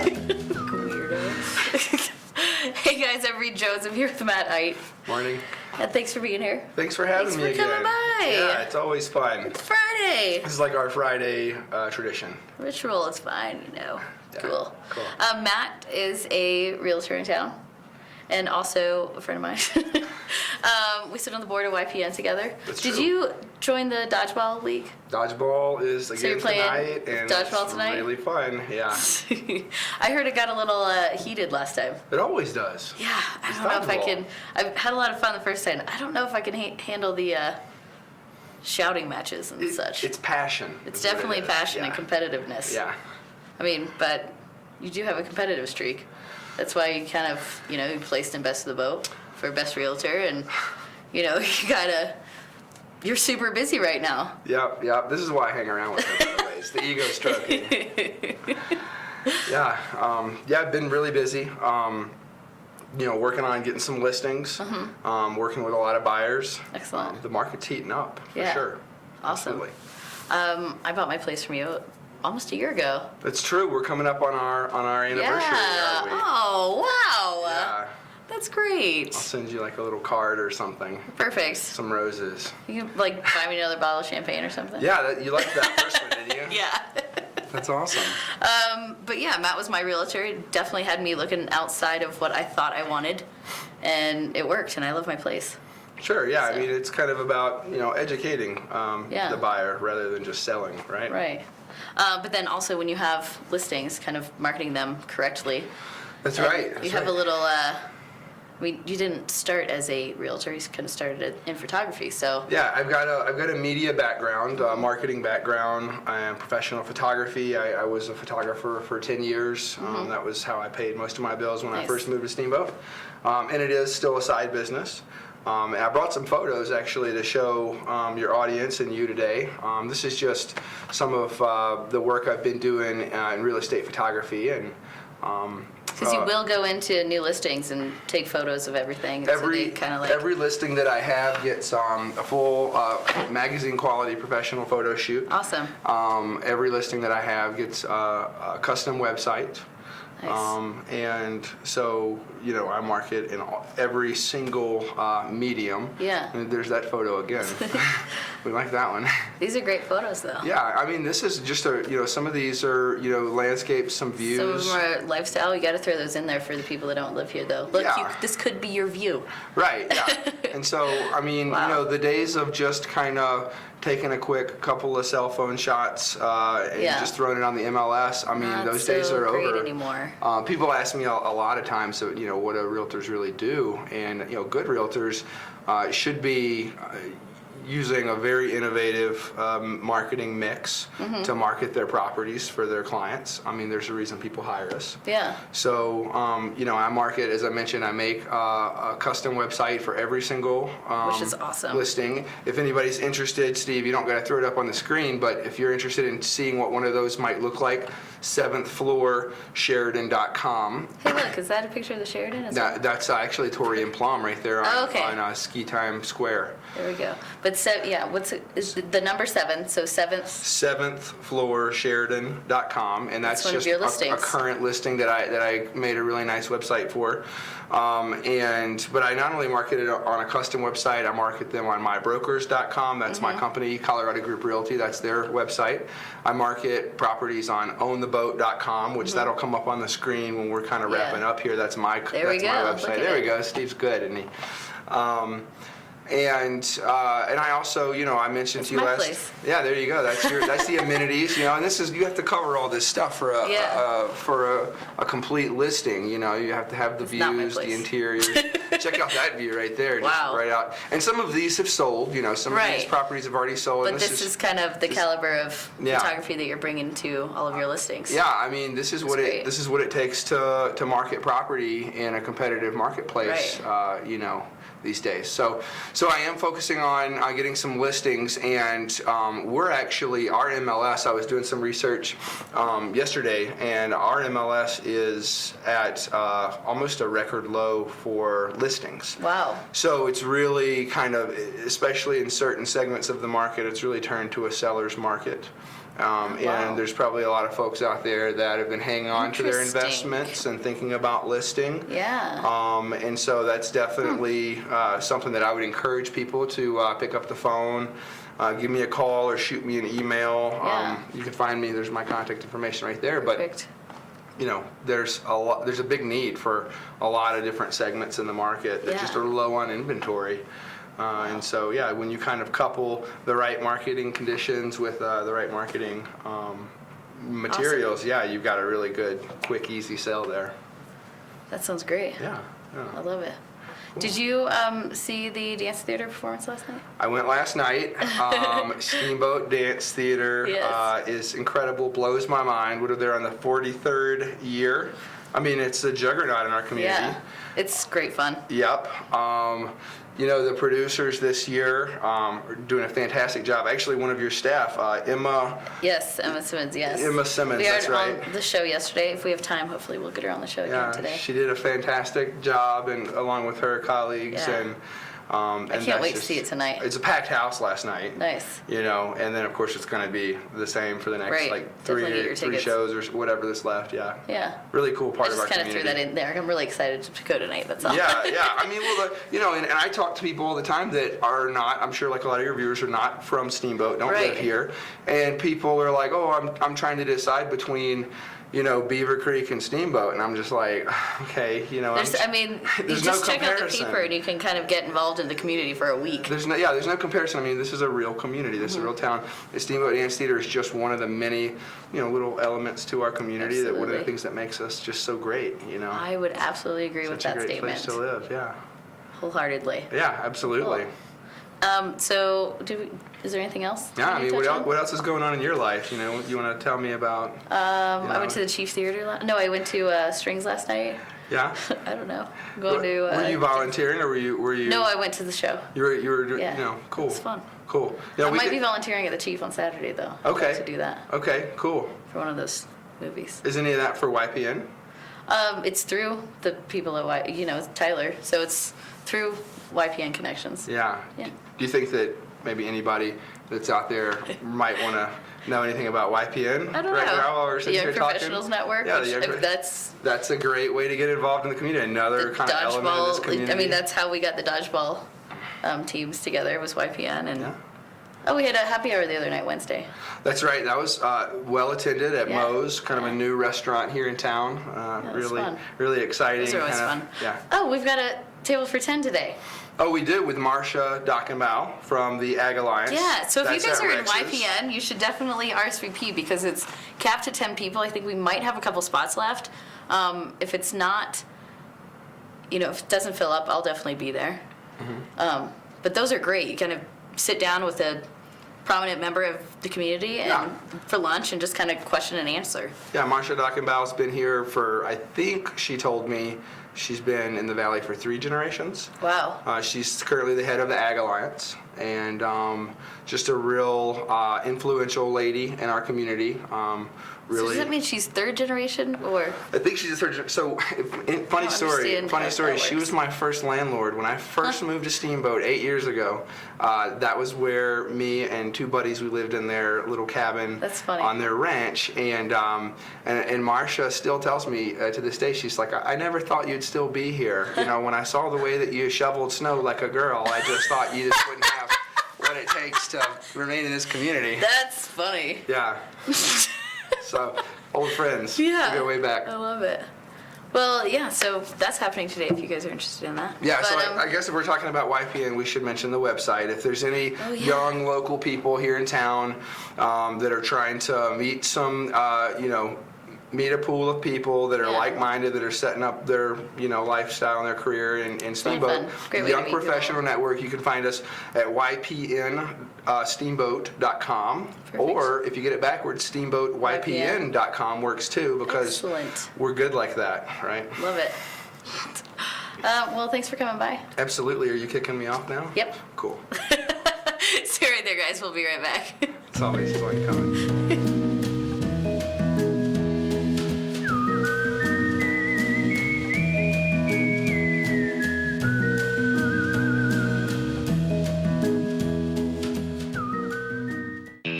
Weirdo. Hey guys, I'm Reed Jones. I'm here with Matt Eidt. Morning. And thanks for being here. Thanks for having me again. Thanks for coming by. Yeah, it's always fun. It's Friday. This is like our Friday tradition. Ritual is fine, you know. Yeah, Cool. cool. Matt is a realtor in town and also a friend of mine. We sit on the board of YPN together. That's Did true. you join the dodgeball league? Dodgeball is you're again playing tonight, and dodgeball it's tonight? really fun. Yeah, I heard it got a little heated last time. it always does. Yeah, I don't know if I dodgeball. can. I've had a lot of fun the first time. I don't know if I can handle the shouting matches and such. It's passion. It's is what it definitely is. passion Yeah. and competitiveness. Yeah. I mean, but you do have a competitive streak. That's why you kind of, you placed in best of the boat for best realtor, and you're super busy right now. Yep. This is why I hang around with her, by the way. It's the ego stroking. Yeah. I've been really busy. Working on getting some listings. Working with a lot of buyers. Excellent. The market's heating up for Yeah. sure. Awesome. Absolutely. I bought my place from you almost a year ago. That's true. We're coming up on our anniversary. Yeah. Aren't we? Oh, wow. Yeah. That's great. I'll send you like a little card or something. Perfect. Some roses. You can buy me another bottle of champagne or something. Yeah, you liked that first one, didn't you? Yeah. That's awesome. But yeah, Matt was my realtor. It definitely had me looking outside of what I thought I wanted, and it worked. And I love my place. Sure. Yeah. So- I mean, it's kind of about educating Yeah. the buyer rather than just selling, right? Right. But then also when you have listings, kind of marketing them correctly. That's And right. You That's have right. a little. You didn't start as a realtor. You kind of started in photography. So. Yeah, I've got a media background, marketing background, and professional photography. I was a photographer for 10 years. That was how I paid most of my bills when I Nice. first moved to Steamboat. And it is still a side business. And I brought some photos actually to show your audience and you today. This is just some of the work I've been doing in real estate photography, and Because you will go into new listings and take photos of everything. So they kind of like. every listing that I have gets a full magazine quality professional photo shoot. Awesome. Every listing that I have gets a custom website. Nice. And so, I market in every single medium. Yeah. And there's that photo again. We like that one. These are great photos, though. Yeah, I mean, this is just some of these are, landscapes, some views. Some of them are lifestyle. You got to throw those in there for the people that don't live here, though. Look, Yeah. this could be your view. Right, yeah. And so, I mean, Wow. the days of just kind of taking a quick couple of cell phone shots and Yeah. just throwing it on the MLS, I mean, Not those days so are great over. anymore. People ask me a lot of times, what do realtors really do? And, good realtors should be using a very innovative marketing mix to market their properties for their clients. I mean, there's a reason people hire us. Yeah. So, I market, as I mentioned, I make a custom website for every single Which is awesome. listing. If anybody's interested, Steve, you don't got to throw it up on the screen, but if you're interested in seeing what one of those might look like, 7th floor Sheridan.com. Hey, look, is that a picture of the Sheridan? As well? That's actually Torrey and Plum right there on, Okay. on Ski Time Square. There we go. But is the number 7? So 7th. 7th floor Sheridan.com, and that's one of just your a listings. current listing that I made a really nice website for. But I not only market it on a custom website, I market them on mybrokers.com. That's my company, Colorado Group Realty. That's their website. I market properties on owntheboat.com, which that'll come up on the screen when we're kind of Yeah. wrapping up here. That's my There we go. Look website. at There we it. go. Steve's good, isn't he? And I also, I mentioned It's to you my last. place. Yeah, there you go. That's the amenities, and this is, you have to cover all this stuff for a complete listing. You have to have the It's not my views, the place. interiors. Check out that view right there. Wow. Just right out. And some of these have sold. Some of these Right. properties have already sold. But and this is kind of the caliber of Yeah. photography that you're bringing to all of your listings. Yeah, I mean, this is what great. it takes to market property in a competitive marketplace. These days. So I am focusing on getting some listings, and we're actually, our MLS, I was doing some research yesterday, and our MLS is at almost a record low for listings. Wow. So it's really kind of, especially in certain segments of the market, it's really turned to a seller's market. And there's probably a lot of folks out there that have been hanging on to their Interesting. investments and thinking about listing. Yeah. And so that's definitely something that I would encourage people to pick up the phone, give me a call or shoot me an email. Yeah. You can find me. There's my contact information right there. Perfect. But there's a big need for a lot of different segments in the market that just Yeah. are low on inventory. And so, yeah, when you kind of couple the right marketing conditions with the right marketing materials, yeah, you've got a really good, quick, easy sell there. That sounds great. Yeah. I love it. Did you see the dance theater performance last night? I went last night. Steamboat Dance Theater Yes. is incredible, blows my mind. They're on the 43rd year. I mean, it's a juggernaut in our community. Yeah. It's great fun. Yep. The producers this year are doing a fantastic job. Actually, one of your staff, Emma. Yes, Emma Simmons, yes. Emma Simmons, we that's heard right. on the show yesterday. If we have time, hopefully we'll get her on the show again today. She did a fantastic job, and along with her colleagues. Yeah. And I can't wait to see it tonight. It's a packed house last night. Nice. And then of course it's going to be the same for the next Right. Definitely get your three tickets. shows or whatever that's left. Yeah. Yeah. Really cool part I of our just kind community. of threw that in there. I'm really excited to go tonight. That's all. Yeah. I mean, well, and I talk to people all the time that are not. I'm sure like a lot of your viewers are not from Steamboat, don't Right. live here, and people are like, oh, I'm trying to decide between, Beaver Creek and Steamboat, and I'm just like, okay, You there's just no check out the comparison. paper and you can kind of get involved in the community for a week. There's no comparison. I mean, this is a real community. This is a real town. The Steamboat Dance Theater is just one of the many, little elements to our community. That one of the Absolutely. things that makes us just so great. I would absolutely agree with Such that a great statement. place to live. Yeah. Wholeheartedly. Yeah, absolutely. So, is there anything else? Yeah, I you mean, touch on? what else is going on in your life? You want to tell me about? I went to the Chief Theater. I went to Strings last night. Yeah. I don't know. Were Were you volunteering or were you? No, I went to the show. You were Yeah. cool. It was fun. Cool. I might be volunteering at the Chief on Saturday though. Okay. I'd like to do that Okay, cool. for one of those movies. Is any of that for YPN? It's through the people at Tyler, so it's through YPN connections. Yeah. Yeah. Do you think that maybe anybody that's out there might want to know anything about YPN I don't right know. now while we're The sitting Young here talking? Professionals Network. Yeah, which, the Young Pro- that's That's a great way to get involved in the community. Another the kind of element of this community. dodgeball. I mean, that's how we got the dodgeball teams together. Was YPN and. Yeah. Oh, we had a happy hour the other night, Wednesday. That's right. That was well attended at Yeah. Moe's, kind of a new restaurant here in town. it was fun. Really exciting. Those are always kind fun. of, yeah. Oh, we've got a table for 10 today. Oh, we did with Marcia Dockenbaugh from the Ag Alliance. Yeah, so if That's you guys at are in Rex's. YPN, you should definitely RSVP because it's capped to 10 people. I think we might have a couple spots left. If it's not, if it doesn't fill up, I'll definitely be there. Mm-hmm. But those are great. You kind of sit down with a prominent member of the community and for lunch and just kind of question and answer. Yeah, Marcia Dockenbaugh's been here for, I think she told me, she's been in the Valley for 3 generations. Wow. She's currently the head of the Ag Alliance and just a real influential lady in our community. So does that mean she's 3rd generation or? I think she's a third. So, funny story. understand how that She was works. my first landlord when I first moved to Steamboat 8 years ago. That was where me and 2 buddies, we lived in their little cabin That's funny. on their ranch. And Marcia still tells me to this day, she's like, I never thought you'd still be here. When I saw the way that you shoveled snow like a girl, I just thought you just wouldn't have what it takes to remain in this community. That's funny. Yeah. So, old friends. Yeah. We go way back. I love it. Well, yeah, so that's happening today if you guys are interested in that. Yeah, But, so I guess if we're talking about YPN, we should mention the website. If there's any young local people here in town that are trying to meet some, meet a pool of people that are like-minded, that are setting up their, lifestyle and their career in Steamboat, fun. Great way to Young meet people. Professional Network, you can find us at ypnsteamboat.com. Perfect. Or if you get it backwards, steamboatypn.com works too, because Excellent. we're good like that, right? Love it. Well, thanks for coming by. Absolutely. Are you kicking me off now? Yep. Cool. Stay right there, guys. We'll be right back. It's always fun coming.